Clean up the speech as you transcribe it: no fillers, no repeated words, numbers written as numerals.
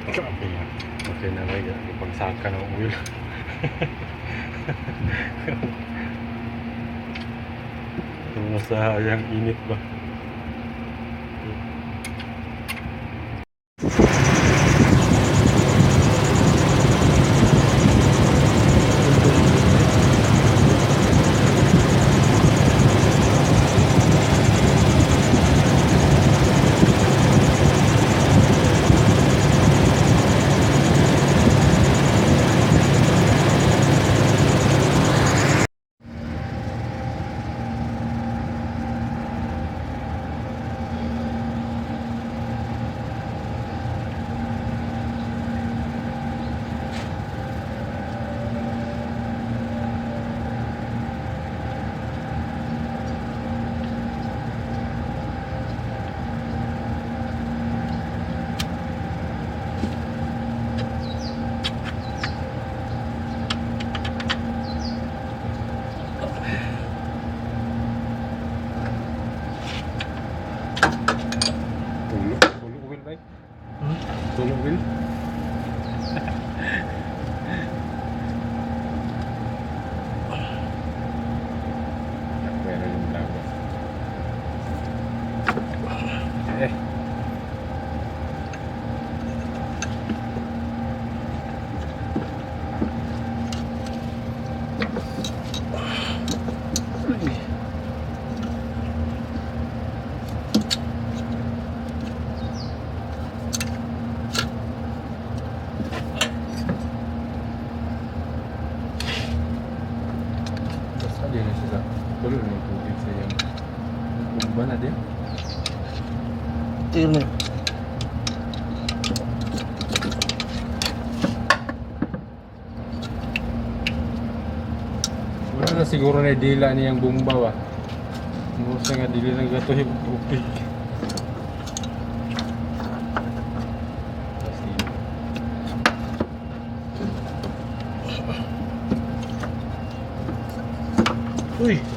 Sabi nga, okay na kaya ipagsaka ng oil. Masayang init ba? Tulog Will ba? Tulog Will? Pero yung labas. Dia na siya sa tuloy na tubig sa iyang bomba na din. Tingnan mo. Wala na siguro na dila niyang bomba ba. Musa nga dili na gato yung tubig. Uy!